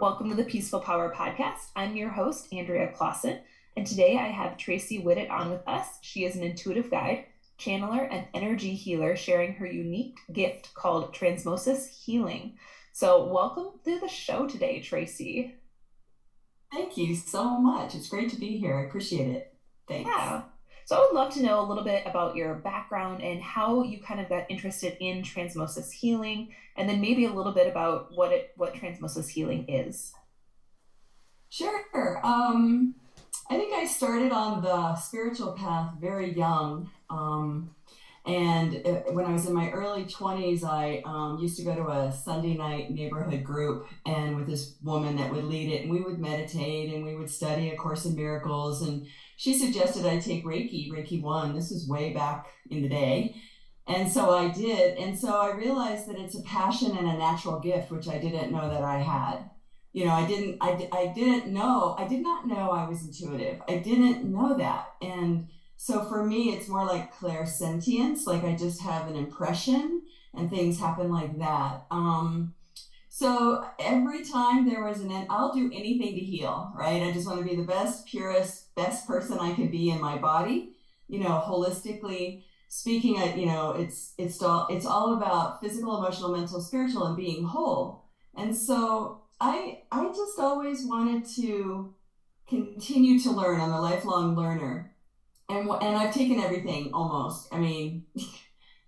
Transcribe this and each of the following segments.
Welcome to the Peaceful Power Podcast. I'm your host, Andrea Claassen, and today I have Tracey Whittet on with us. She is an intuitive guide, channeler, and energy healer sharing her unique gift called Transmosis Healing. So, welcome to the show today, Tracey. Thank you so much. It's great to be here. I appreciate it. Thanks. Yeah. So, I would love to know a little bit about your background and how you kind of got interested in Transmosis Healing, and then maybe a little bit about what Transmosis Healing is. Sure. I think I started on the spiritual path very young. When I was in my early 20s, I used to go to a Sunday night neighborhood group and with this woman that would lead it, and we would meditate and we would study A Course in Miracles. And she suggested I take Reiki 1. This was way back in the day. And so I did. And so I realized that it's a passion and a natural gift, which I didn't know that I had. I did not know I was intuitive. I didn't know that. And so for me, it's more like clairsentience, like I just have an impression and things happen like that. So every time there was an end, I'll do anything to heal, right? I just want to be the best, purest, best person I can be in my body, holistically speaking. It's all about physical, emotional, mental, spiritual, and being whole. And so I just always wanted to continue to learn. I'm a lifelong learner. And I've taken everything almost. I mean,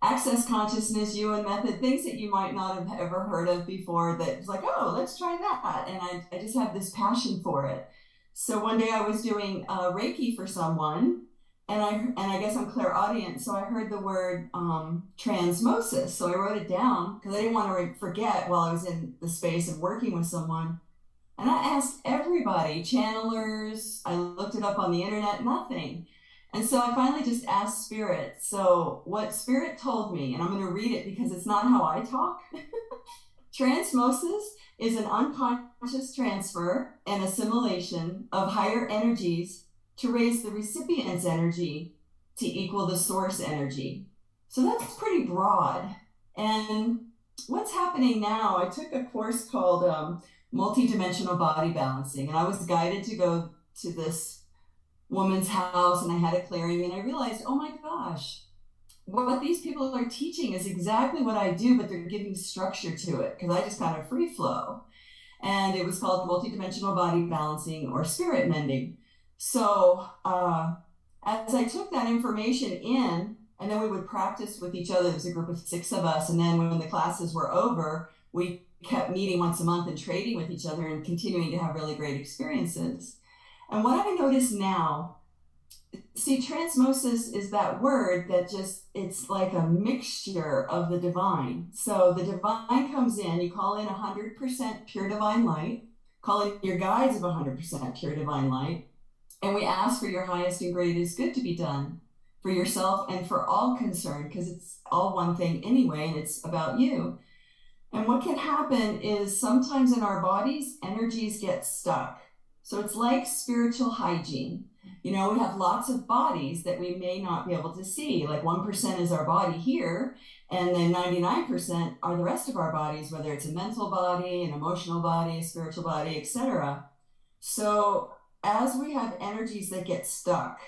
access consciousness, UN method, things that you might not have ever heard of before that it's like, oh, let's try that. And I just have this passion for it. So one day I was doing Reiki for someone, and I guess I'm clairaudient, so I heard the word transmosis. So I wrote it down because I didn't want to forget while I was in the space of working with someone. And I asked everybody, channelers, I looked it up on the internet, nothing. And so I finally just asked Spirit. So what Spirit told me, and I'm going to read it because it's not how I talk. Transmosis is an unconscious transfer and assimilation of higher energies to raise the recipient's energy to equal the source energy. So that's pretty broad. And what's happening now, I took a course called multidimensional body balancing, and I was guided to go to this woman's house, and I had a clearing, and I realized, oh my gosh, what these people are teaching is exactly what I do, but they're giving structure to it because I just kind of free flow. And it was called multidimensional body balancing or spirit mending. So as I took that information in, and then we would practice with each other, there was a group of 6 of us, and then when the classes were over, we kept meeting once a month and trading with each other and continuing to have really great experiences. And what I notice now, see, transmosis is that word that it's like a mixture of the divine. So the divine comes in, you call in 100% pure divine light, call in your guides of 100% pure divine light, and we ask for your highest and greatest good to be done for yourself and for all concerned, because it's all one thing anyway, and it's about you. And what can happen is sometimes in our bodies, energies get stuck. So it's like spiritual hygiene. We have lots of bodies that we may not be able to see. Like 1% is our body here, and then 99% are the rest of our bodies, whether it's a mental body, an emotional body, a spiritual body, etc. So as we have energies that get stuck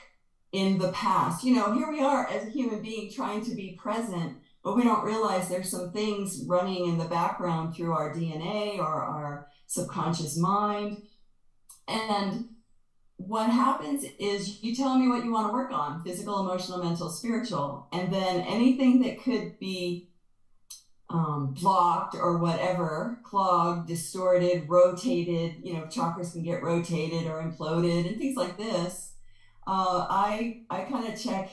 in the past, here we are as a human being trying to be present, but we don't realize there's some things running in the background through our DNA or our subconscious mind. And what happens is you tell me what you want to work on: physical, emotional, mental, spiritual. And then anything that could be blocked or whatever, clogged, distorted, rotated, chakras can get rotated or imploded and things like this. I kind of check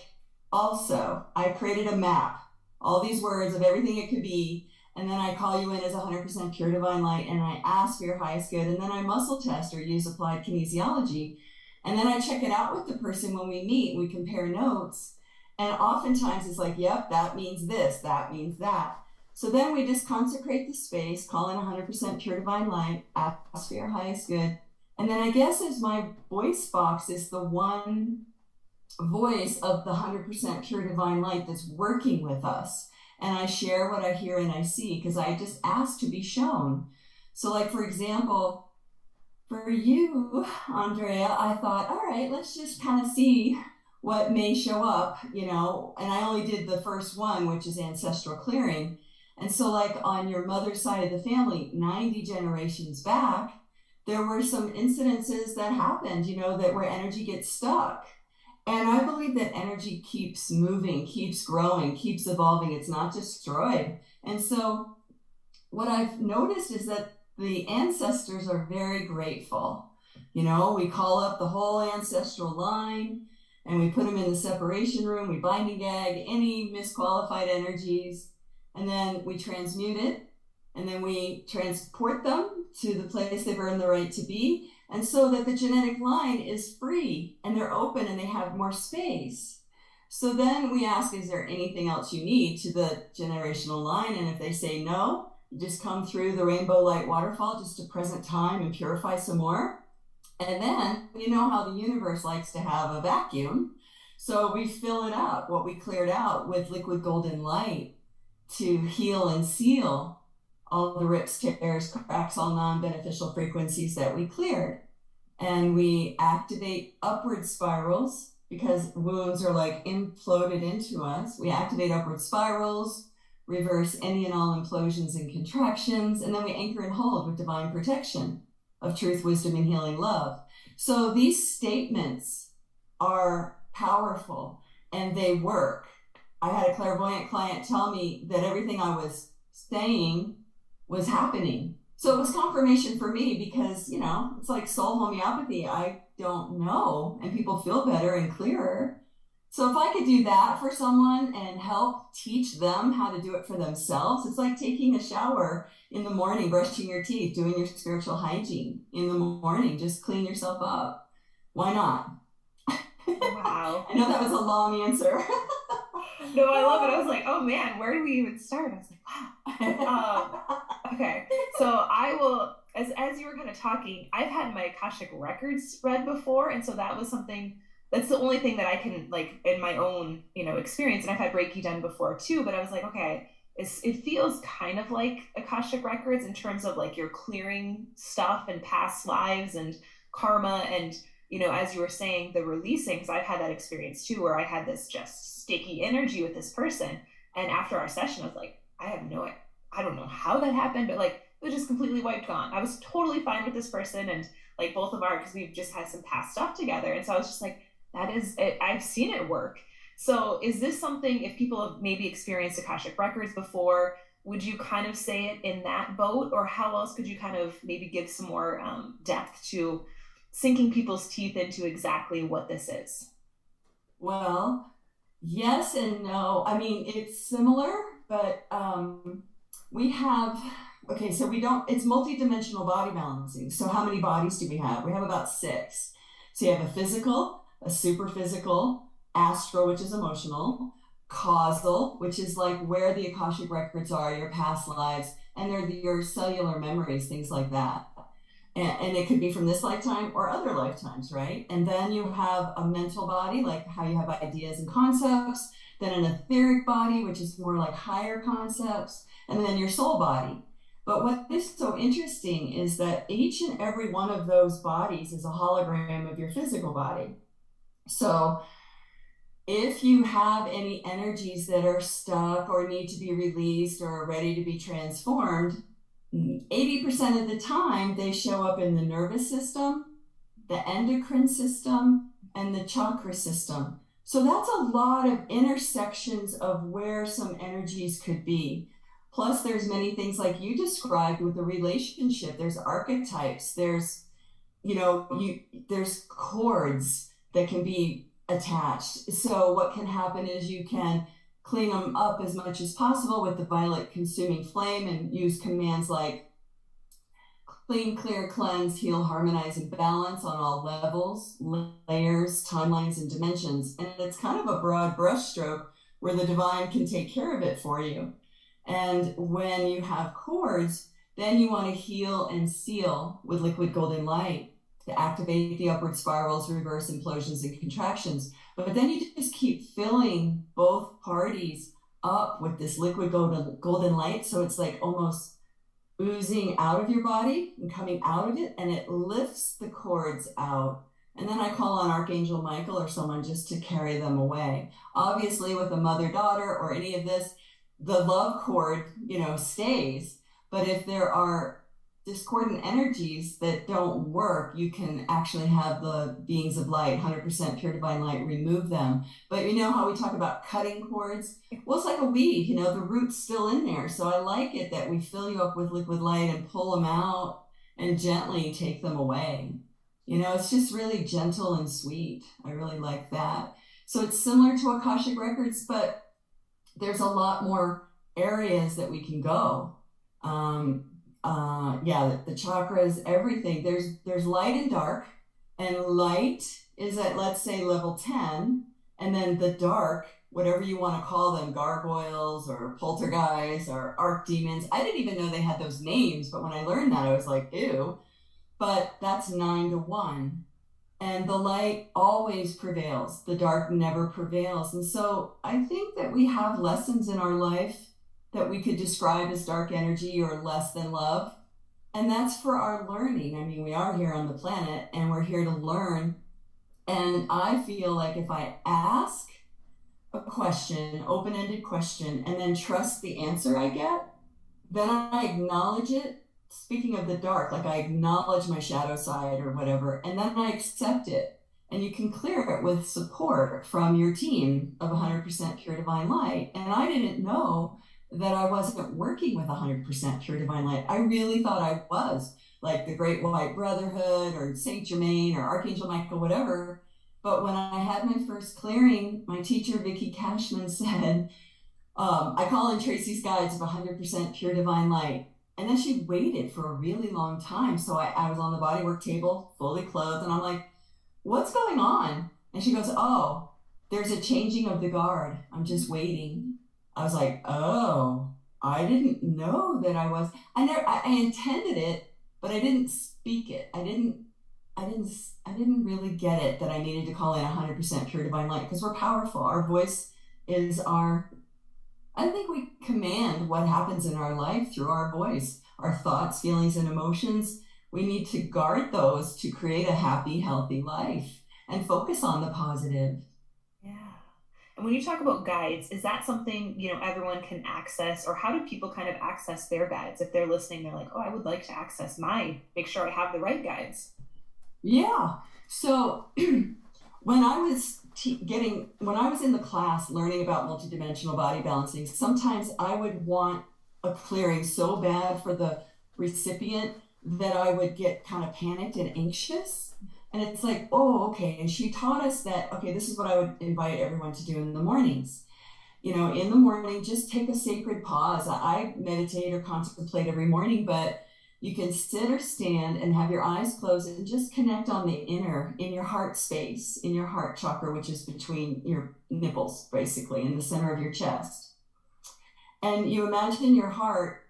also. I created a map, all these words of everything it could be. And then I call you in as 100% pure divine light, and I ask for your highest good. And then I muscle test or use applied kinesiology. And then I check it out with the person when we meet. We compare notes. And oftentimes it's like, yep, that means this, that means that. So then we just consecrate the space, call in 100% pure divine light, ask for your highest good. And then I guess as my voice box is the one voice of the 100% pure divine light that's working with us. And I share what I hear and I see because I just ask to be shown. So like, for example, For you, Andrea, I thought, all right, let's just kind of see what may show up, and I only did the first one, which is ancestral clearing. And so, like on your mother's side of the family, 90 generations back, there were some incidences that happened, that where energy gets stuck. And I believe that energy keeps moving, keeps growing, keeps evolving. It's not destroyed. And so, what I've noticed is that the ancestors are very grateful. We call up the whole ancestral line and we put them in the separation room. We bind and gag any misqualified energies, and then we transmute it, and then we transport them to the place they've earned the right to be. And so that the genetic line is free and they're open and they have more space. So then we ask, is there anything else you need to the generational line? And if they say no, you just come through the rainbow light waterfall just to present time and purify some more. And then you know how the universe likes to have a vacuum. So we fill it up, what we cleared out, with liquid golden light to heal and seal all the rips, tears, cracks, all non-beneficial frequencies that we cleared. And we activate upward spirals because wounds are like imploded into us. We activate upward spirals, reverse any and all implosions and contractions, and then we anchor and hold with divine protection of truth, wisdom, and healing love. So these statements are powerful and they work. I had a clairvoyant client tell me that everything I was saying was happening. So it was confirmation for me because, it's like soul homeopathy. I don't know, and people feel better and clearer. So if I could do that for someone and help teach them how to do it for themselves, it's like taking a shower in the morning, brushing your teeth, doing your spiritual hygiene in the morning, just clean yourself up. Why not? Wow. I know that was a long answer. No, I love it. I was like, oh man, where do we even start? I was like, wow. Okay, so I will, as you were kind of talking, I've had my Akashic records read before, and so that was something. That's the only thing that I can like in my own, experience. And I've had Reiki done before too, but I was like, okay, it feels kind of like Akashic records in terms of like you're clearing stuff and past lives and karma and as you were saying, the releasing, because I've had that experience too, where I had this just sticky energy with this person. And after our session, I was like, I don't know how that happened, but like it was just completely wiped gone. I was totally fine with this person. And like both of our, because we've just had some past stuff together. And so I was just like, that is it. I've seen it work. So is this something, if people have maybe experienced Akashic records before, would you kind of say it in that boat, or how else could you kind of maybe give some more depth to sinking people's teeth into exactly what this is? Well, yes and no. I mean, it's similar, but we have, okay, so we don't, it's multidimensional body balancing. So how many bodies do we have? We have about 6. So you have a physical, a super physical, astral, which is emotional, causal, which is like where the Akashic records are, your past lives, and they're your cellular memories, things like that. And it could be from this lifetime or other lifetimes, right? And then you have a mental body, like how you have ideas and concepts, then an etheric body, which is more like higher concepts, and then your soul body. But what is so interesting is that each and every one of those bodies is a hologram of your physical body. So if you have any energies that are stuck or need to be released or are ready to be transformed, 80% of the time they show up in the nervous system, the endocrine system, and the chakra system. So that's a lot of intersections of where some energies could be. Plus there's many things like you described with the relationship. There's archetypes, there's there's cords that can be attached. So what can happen is you can clean them up as much as possible with the violet consuming flame and use commands like clean, clear, cleanse, heal, harmonize, and balance on all levels, layers, timelines, and dimensions. And it's kind of a broad brushstroke where the divine can take care of it for you. And when you have cords, then you want to heal and seal with liquid golden light to activate the upward spirals, reverse implosions, and contractions. But then you just keep filling both parties up with this liquid golden light. So it's like almost oozing out of your body and coming out of it, and it lifts the cords out. And then I call on Archangel Michael or someone just to carry them away. Obviously, with a mother-daughter or any of this, the love cord, stays. But if there are discordant energies that don't work, you can actually have the beings of light, 100% pure divine light, remove them. But you know how we talk about cutting cords? Well, it's like a weed, the root's still in there. So I like it that we fill you up with liquid light and pull them out and gently take them away. It's just really gentle and sweet. I really like that. So it's similar to Akashic Records, but there's a lot more areas that we can go. The chakras, everything. There's light and dark, and light is at, let's say, level 10, and then the dark, whatever you want to call them, gargoyles or poltergeists or archdemons. I didn't even know they had those names, but when I learned that, I was like, ew. But that's 9 to 1. And the light always prevails. The dark never prevails. And so I think that we have lessons in our life that we could describe as dark energy or less than love. And that's for our learning. I mean, we are here on the planet and we're here to learn. And I feel like if I ask a question, open-ended question, and then trust the answer I get, then I acknowledge it. Speaking of the dark, like I acknowledge my shadow side or whatever, and then I accept it. And you can clear it with support from your team of 100% pure divine light. And I didn't know that I wasn't working with 100% pure divine light. I really thought I was, like the Great White Brotherhood or Saint Germain or Archangel Michael, whatever. But when I had my first clearing, my teacher, Vicky Cashman, said, I call in Tracey's guides of 100% pure divine light. And then she waited for a really long time. So I was on the bodywork table, fully clothed, and I'm like, what's going on? And she goes, oh, there's a changing of the guard. I'm just waiting. I was like, oh, I didn't know that I was. I intended it, but I didn't speak it. I didn't really get it that I needed to call in 100% pure divine light, because we're powerful. Our voice is I think we command what happens in our life through our voice, our thoughts, feelings, and emotions. We need to guard those to create a happy, healthy life and focus on the positive. Yeah. And when you talk about guides, is that something, everyone can access, or how do people kind of access their guides? If they're listening, they're like, oh, I would like to access mine, make sure I have the right guides. Yeah. So when I was when I was in the class learning about multidimensional body balancing, sometimes I would want a clearing so bad for the recipient that I would get kind of panicked and anxious. And it's like, oh, okay. And she taught us that, okay, this is what I would invite everyone to do in the mornings. In the morning, just take a sacred pause. I meditate or contemplate every morning, but you can sit or stand and have your eyes closed and just connect on the inner, in your heart space, in your heart chakra, which is between your nipples, basically, in the center of your chest. And you imagine your heart,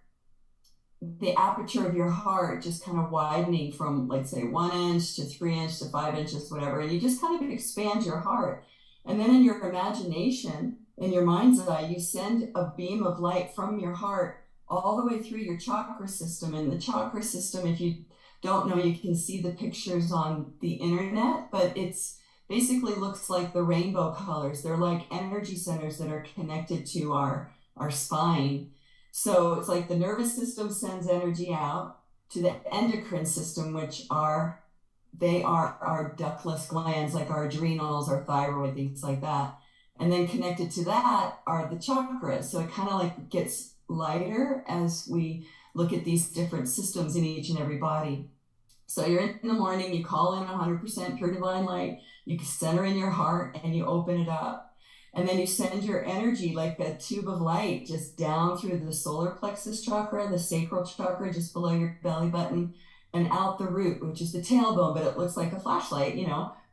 the aperture of your heart just kind of widening from, let's say, 1 inch to 3 inch to 5 inches, whatever. And you just kind of expand your heart. And then in your imagination, in your mind's eye, you send a beam of light from your heart all the way through your chakra system. And the chakra system, if you don't know, you can see the pictures on the internet, but it's basically looks like the rainbow colors. They're like energy centers that are connected to our spine. So it's like the nervous system sends energy out to the endocrine system, which are our ductless glands, like our adrenals, our thyroid, things like that. And then connected to that are the chakras. So it kind of like gets lighter as we look at these different systems in each and every body. So you're in the morning, you call in 100% pure divine light, you center in your heart and you open it up. And then you send your energy like a tube of light just down through the solar plexus chakra, the sacral chakra just below your belly button, and out the root, which is the tailbone, but it looks like a flashlight,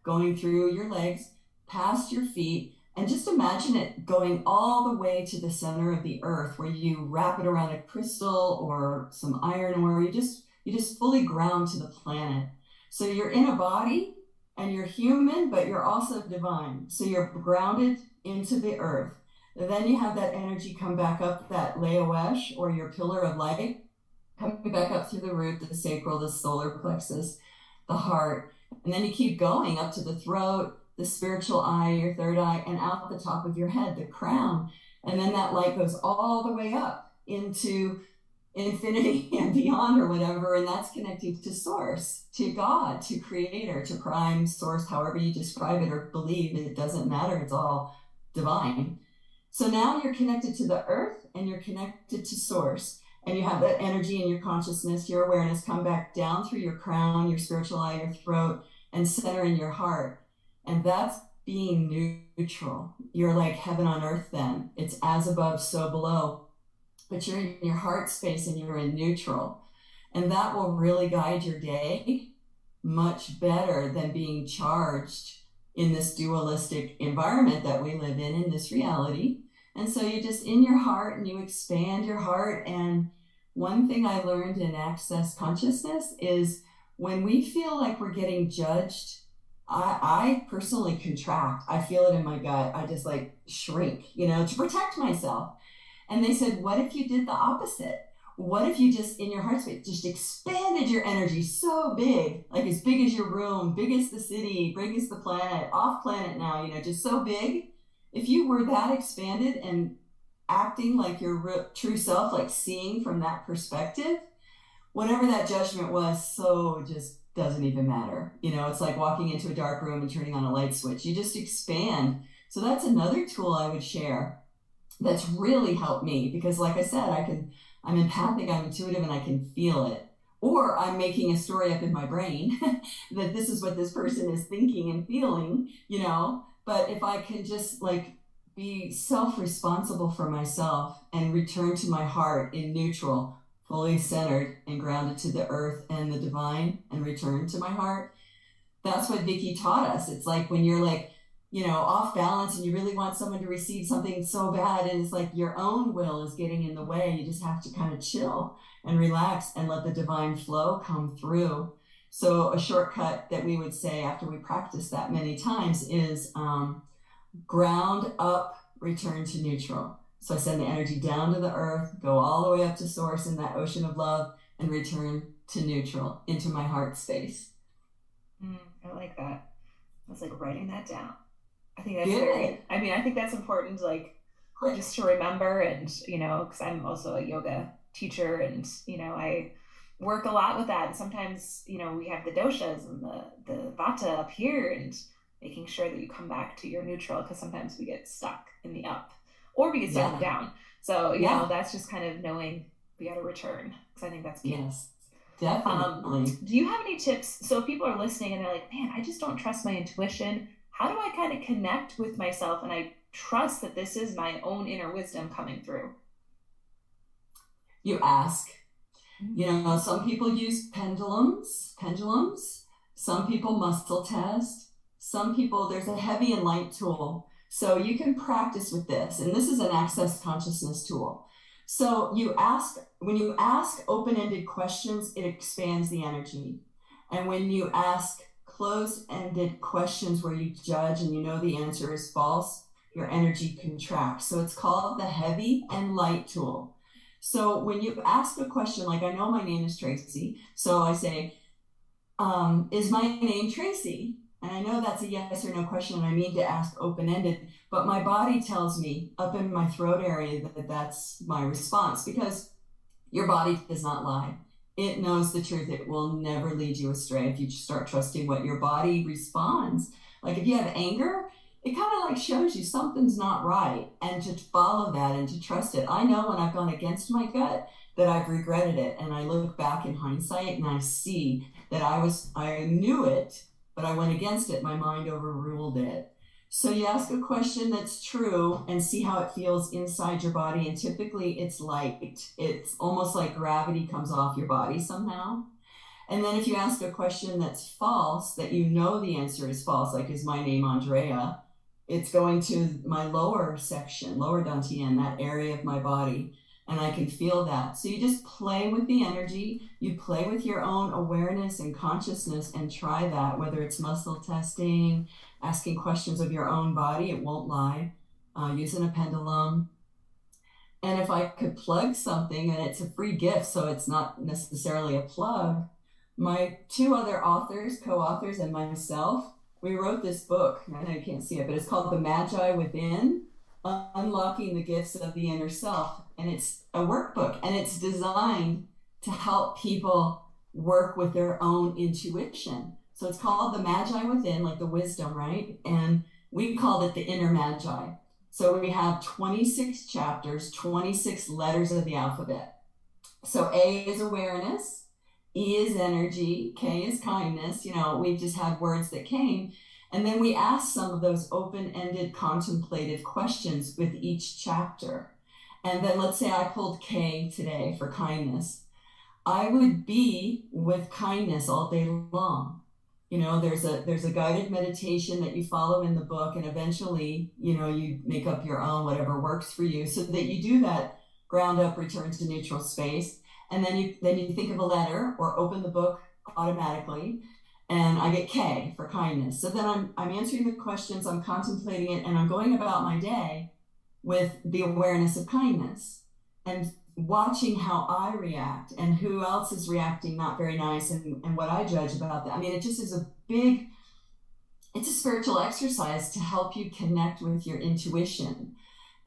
going through your legs, past your feet. And just imagine it going all the way to the center of the earth, where you wrap it around a crystal or some iron ore. You just fully ground to the planet. So you're in a body and you're human, but you're also divine. So you're grounded into the earth. And then you have that energy come back up that Leoesh, or your pillar of light, coming back up through the root, the sacral, the solar plexus, the heart. And then you keep going up to the throat, the spiritual eye, your third eye, and out the top of your head, the crown. And then that light goes all the way up into infinity and beyond or whatever. And that's connecting to source, to God, to creator, to prime source, however you describe it or believe. It doesn't matter. It's all divine. So now you're connected to the earth and you're connected to source. And you have that energy in your consciousness, your awareness come back down through your crown, your spiritual eye, your throat, and center in your heart. And that's being neutral. You're like heaven on earth then. It's as above, so below. But you're in your heart space and you're in neutral. And that will really guide your day much better than being charged in this dualistic environment that we live in this reality. And so you're just in your heart and you expand your heart. And one thing I learned in Access Consciousness is when we feel like we're getting judged, I personally contract. I feel it in my gut. I just like shrink, to protect myself. And they said, what if you did the opposite? What if you just, in your heart space, just expanded your energy so big, like as big as your room, big as the city, big as the planet, off planet now, just so big. If you were that expanded and acting like your true self, like seeing from that perspective, whatever that judgment was, so just doesn't even matter. It's like walking into a dark room and turning on a light switch. You just expand. So that's another tool I would share that's really helped me because, like I said, I'm empathic, I'm intuitive, and I can feel it. Or I'm making a story up in my brain that this is what this person is thinking and feeling, But if I can just like be self-responsible for myself and return to my heart in neutral, fully centered and grounded to the earth and the divine and return to my heart, that's what Vicky taught us. It's like when you're like, off balance and you really want someone to receive something so bad and it's like your own will is getting in the way. You just have to kind of chill and relax and let the divine flow come through. So a shortcut that we would say after we practice that many times is ground up, return to neutral. So I send the energy down to the earth, go all the way up to source in that ocean of love and return to neutral into my heart space. I like that. I was like writing that down. I think that's I think that's important, like just to remember and, because I'm also a yoga teacher and, I work a lot with that. And sometimes, we have the doshas and the vata up here and making sure that you come back to your neutral because sometimes we get stuck in the up or we get stuck in the down. So, that's just kind of knowing we got to return because I think that's key. Yes, definitely. Do you have any tips? So if people are listening and they're like, man, I just don't trust my intuition. How do I kind of connect with myself and I trust that this is my own inner wisdom coming through? You ask. Some people use pendulums. Some people muscle test. Some people, there's a heavy and light tool. So you can practice with this. And this is an Access Consciousness tool. So when you ask open-ended questions, it expands the energy. And when you ask closed-ended questions where you judge and the answer is false, your energy contracts. So it's called the heavy and light tool. So when you ask a question, like I know my name is Tracey, so I say, is my name Tracey? And I know that's a yes or no question and I mean to ask open-ended, but my body tells me up in my throat area that that's my response because your body does not lie. It knows the truth. It will never lead you astray if you start trusting what your body responds. Like if you have anger, it kind of like shows you something's not right and to follow that and to trust it. I know when I've gone against my gut that I've regretted it. And I look back in hindsight and I see that I knew it, but I went against it. My mind overruled it. So you ask a question that's true and see how it feels inside your body. And typically it's light. It's almost like gravity comes off your body somehow. And then if you ask a question that's false, that the answer is false, like is my name Andrea, it's going to my lower section, lower dantian, that area of my body. And I can feel that. So you just play with the energy. You play with your own awareness and consciousness and try that, whether it's muscle testing, asking questions of your own body, it won't lie, using a pendulum. And if I could plug something, and it's a free gift, so it's not necessarily a plug, my two other authors, co-authors, and myself, we wrote this book. I know you can't see it, but it's called The Magi Within, Unlocking the Gifts of the Inner Self. And it's a workbook, and it's designed to help people work with their own intuition. So it's called The Magi Within, like the wisdom, right? And we called it the Inner Magi. So we have 26 chapters, 26 letters of the alphabet. So A is awareness, E is energy, K is kindness. We just had words that came. And then we asked some of those open-ended contemplative questions with each chapter. And then let's say I pulled K today for kindness. I would be with kindness all day long. There's a guided meditation that you follow in the book, and eventually, you make up your own, whatever works for you, so that you do that ground up, return to neutral space. And then you think of a letter or open the book automatically. And I get K for kindness. So then I'm answering the questions, I'm contemplating it, and I'm going about my day with the awareness of kindness and watching how I react and who else is reacting not very nice, and what I judge about that. I mean, it just is it's a spiritual exercise to help you connect with your intuition.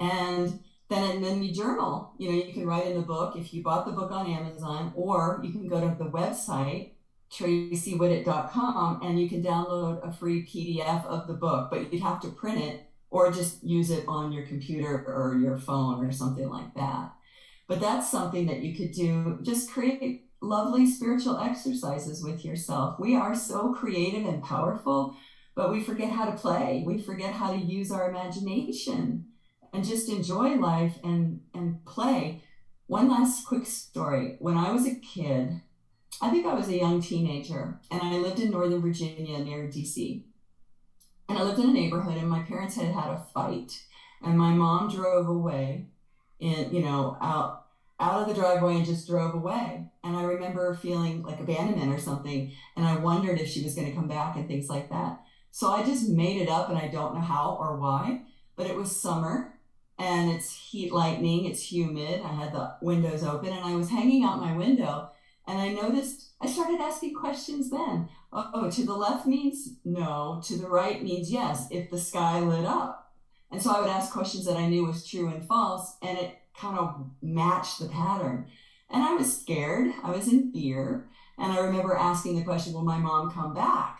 And then you journal. You can write in the book if you bought the book on Amazon, or you can go to the website, TraceyWhittet.com, and you can download a free PDF of the book, but you'd have to print it or just use it on your computer or your phone or something like that. But that's something that you could do. Just create lovely spiritual exercises with yourself. We are so creative and powerful, but we forget how to play. We forget how to use our imagination and just enjoy life and play. One last quick story. When I was a kid, I think I was a young teenager, and I lived in Northern Virginia near DC. And I lived in a neighborhood, and my parents had had a fight, and my mom drove away out of the driveway and just drove away. And I remember feeling like abandonment or something, and I wondered if she was going to come back and things like that. So I just made it up, and I don't know how or why, but it was summer, and it's heat lightning, it's humid. I had the windows open, and I was hanging out my window, and I started asking questions then. Oh, to the left means no, to the right means yes, if the sky lit up. And so I would ask questions that I knew was true and false, and it kind of matched the pattern. And I was scared, I was in fear. And I remember asking the question, will my mom come back?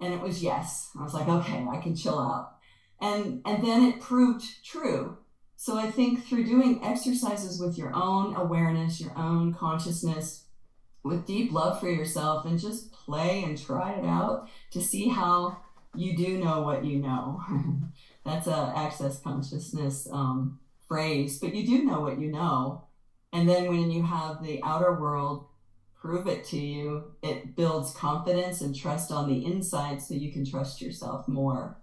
And it was yes. I was like, okay, I can chill out. And then it proved true. So I think through doing exercises with your own awareness, your own consciousness, with deep love for yourself, and just play and try it out to see how you do know what you know. That's a access consciousness phrase, but you do know what you know. And then when you have the outer world prove it to you, it builds confidence and trust on the inside, so you can trust yourself more.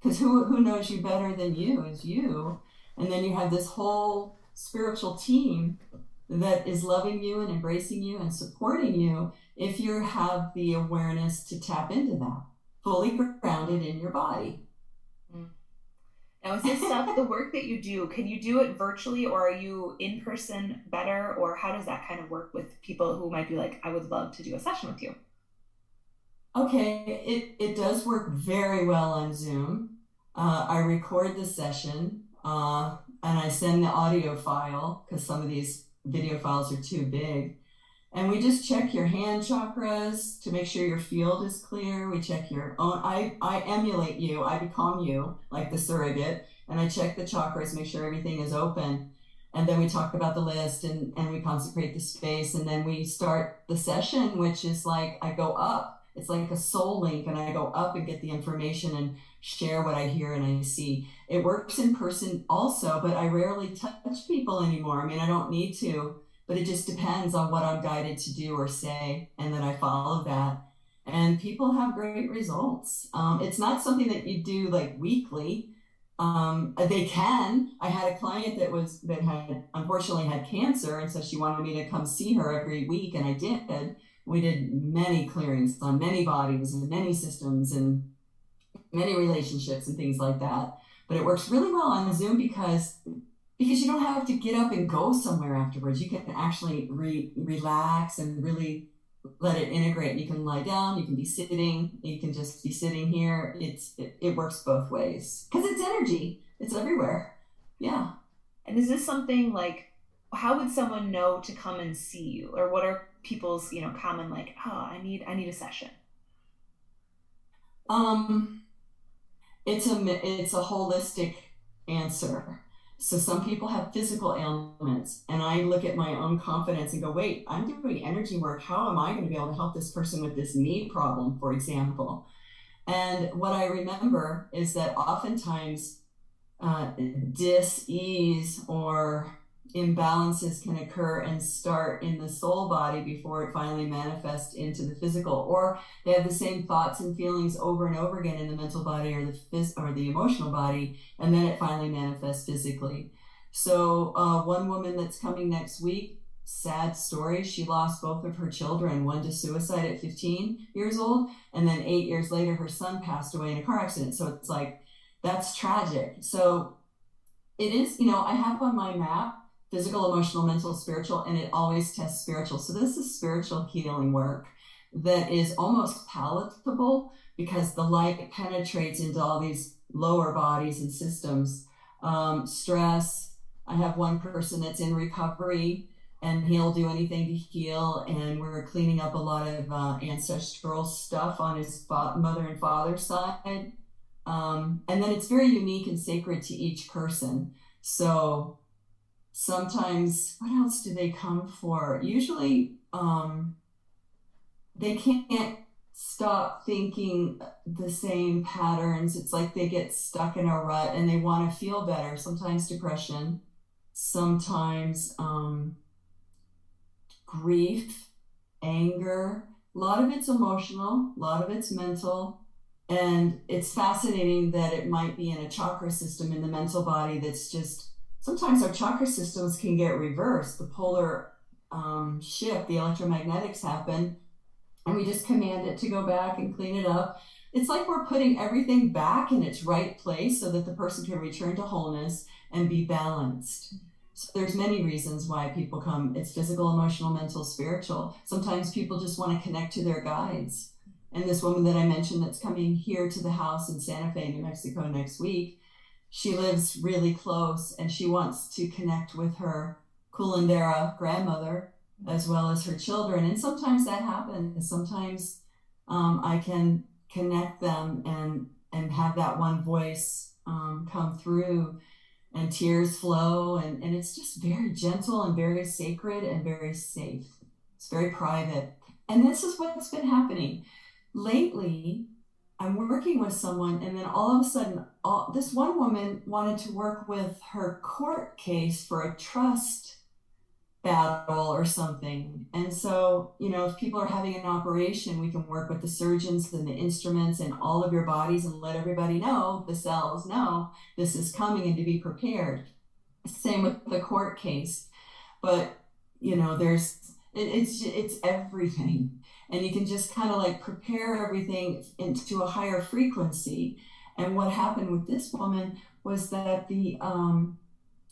Because who knows you better than you is you. And then you have this whole spiritual team that is loving you and embracing you and supporting you if you have the awareness to tap into that, fully grounded in your body. Now, is this stuff, the work that you do, can you do it virtually, or are you in person better, or how does that kind of work with people who might be like, I would love to do a session with you? Okay, it does work very well on Zoom. I record the session and I send the audio file because some of these video files are too big. And we just check your hand chakras to make sure your field is clear. We check your own, I emulate you, I become you, like the surrogate, and I check the chakras, make sure everything is open. And then we talk about the list and we consecrate the space. And then we start the session, which is like, I go up. It's like a soul link, and I go up and get the information and share what I hear and I see. It works in person also, but I rarely touch people anymore. I mean, I don't need to, but it just depends on what I'm guided to do or say, and then I follow that. And people have great results. It's not something that you do like weekly. They can. I had a client that had unfortunately had cancer, and so she wanted me to come see her every week, and I did. We did many clearings on many bodies and many systems and many relationships and things like that. But it works really well on Zoom because because you don't have to get up and go somewhere afterwards. You can actually relax and really let it integrate. You can lie down, you can be sitting, you can just be sitting here. It works both ways because it's energy. It's everywhere. Yeah. And is this something like, how would someone know to come and see you? Or what are people's, common like, oh, I need a session? Um, it's a holistic answer. So some people have physical ailments, and I look at my own confidence and go, wait, I'm doing energy work. How am I going to be able to help this person with this knee problem, for example? And what I remember is that oftentimes dis-ease or imbalances can occur and start in the soul body before it finally manifests into the physical, or they have the same thoughts and feelings over and over again in the mental body or the emotional body, and then it finally manifests physically. So one woman that's coming next week, sad story, she lost both of her children, one to suicide at 15 years old, and then 8 years later her son passed away in a car accident. So it's like, that's tragic. So it is, I have on my map physical, emotional, mental, spiritual, and it always tests spiritual. So this is spiritual healing work that is almost palatable because the light penetrates into all these lower bodies and systems. Stress. I have one person that's in recovery and he'll do anything to heal. And we're cleaning up a lot of ancestral stuff on his mother and father's side. And then it's very unique and sacred to each person. So sometimes, what else do they come for? Usually, they can't stop thinking the same patterns. It's like they get stuck in a rut and they want to feel better. Sometimes depression, sometimes grief, anger. A lot of it's emotional, a lot of it's mental. And it's fascinating that it might be in a chakra system in the mental body that's just, sometimes our chakra systems can get reversed. The polar shift, the electromagnetics happen, and we just command it to go back and clean it up. It's like we're putting everything back in its right place so that the person can return to wholeness and be balanced. So there's many reasons why people come. It's physical, emotional, mental, spiritual. Sometimes people just want to connect to their guides. And this woman that I mentioned that's coming here to the house in Santa Fe, New Mexico next week, she lives really close and she wants to connect with her curandera grandmother as well as her children. And sometimes that happens. Sometimes I can connect them and have that one voice come through and tears flow. And it's just very gentle and very sacred and very safe. It's very private. And this is what's been happening. Lately, I'm working with someone, and then all of a sudden, this one woman wanted to work with her court case for a trust battle or something. And so, if people are having an operation, we can work with the surgeons and the instruments and all of your bodies and let everybody know, the cells know this is coming and to be prepared. Same with the court case. But, it's everything. And you can just kind of like prepare everything into a higher frequency. And what happened with this woman was that and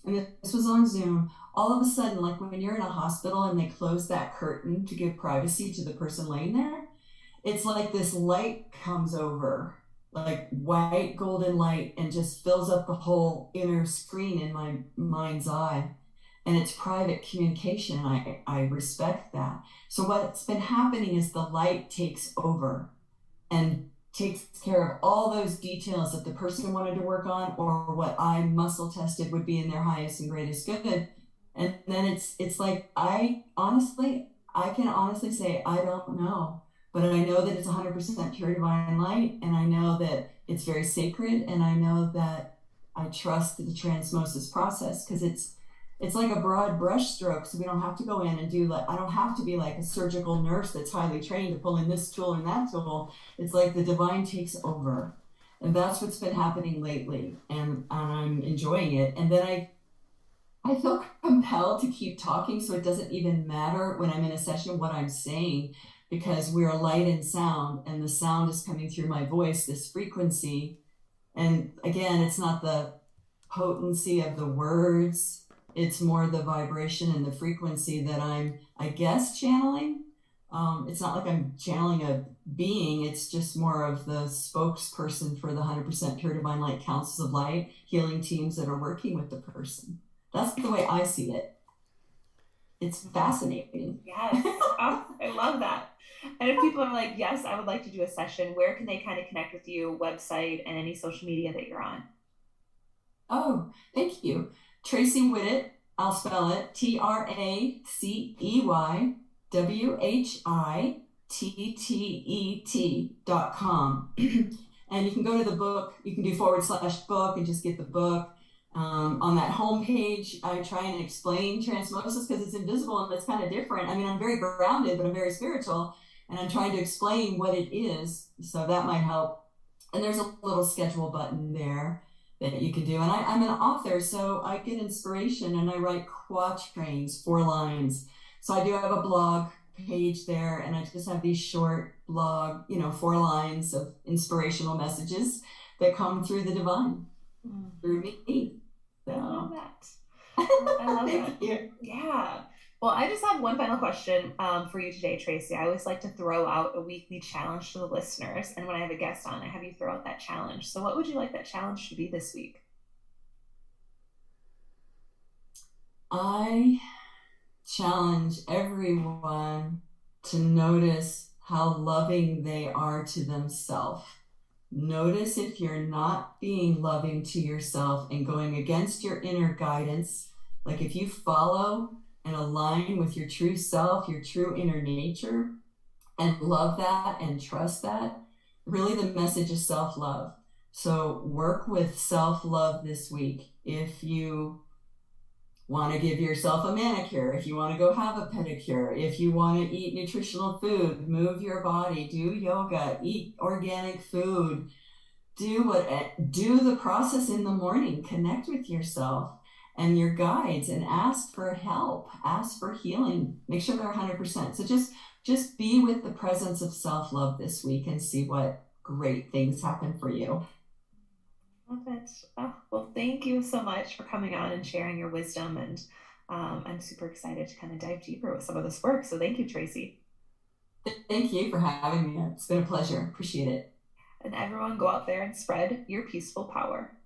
this was on Zoom, all of a sudden, like when you're in a hospital and they close that curtain to give privacy to the person laying there, it's like this light comes over, like white golden light, and just fills up the whole inner screen in my mind's eye. And it's private communication. I respect that. So what's been happening is the light takes over and takes care of all those details that the person wanted to work on or what I muscle tested would be in their highest and greatest good. And then it's like I can honestly say I don't know, but I know that it's 100% pure divine light, and I know that it's very sacred, and I know that I trust the transmosis process because it's like a broad brush stroke, so we don't have to go in and I don't have to be like a surgical nurse that's highly trained to pull in this tool and that tool. It's like the divine takes over. And that's what's been happening lately. And I'm enjoying it. And then I feel compelled to keep talking, so it doesn't even matter when I'm in a session what I'm saying, because we're light and sound, and the sound is coming through my voice, this frequency. And again, it's not the potency of the words. It's more the vibration and the frequency that I'm, I guess, channeling. It's not like I'm channeling a being. It's just more of the spokesperson for the 100% Pure Divine Light Councils of Light healing teams that are working with the person. That's the way I see it. It's fascinating. Yes. Oh, I love that. And if people are like, yes, I would like to do a session, where can they kind of connect with you, website, and any social media that you're on? Oh, thank you. Tracey Whittet, I'll spell it Traceywhittet.com. And you can go to the book, you can do /book and just get the book. On that homepage, I try and explain Transmosis because it's invisible and it's kind of different. I mean, I'm very grounded, but I'm very spiritual, and I'm trying to explain what it is. So that might help. And there's a little schedule button there that you can do. And I'm an author, so I get inspiration and I write quatrains, 4 lines. So I do have a blog page there, and I just have these short blog, 4 lines of inspirational messages that come through the divine, through me. So. I love that. I love Thank that. you. Yeah. Well, I just have one final question for you today, Tracey. I always like to throw out a weekly challenge to the listeners. And when I have a guest on, I have you throw out that challenge. So, what would you like that challenge to be this week? I challenge everyone to notice how loving they are to themselves. Notice if you're not being loving to yourself and going against your inner guidance. Like if you follow and align with your true self, your true inner nature, and love that and trust that, really the message is self-love. So work with self-love this week. If you want to give yourself a manicure, if you want to go have a pedicure, if you want to eat nutritional food, move your body, do yoga, eat organic food, do the process in the morning, connect with yourself and your guides and ask for help, ask for healing, make sure they're 100%. So just be with the presence of self-love this week and see what great things happen for you. Love it. Oh, well, thank you so much for coming on and sharing your wisdom. And I'm super excited to kind of dive deeper with some of this work. So thank you, Tracey. Thank you for having me. It's been a pleasure. Appreciate it. And everyone go out there and spread your peaceful power.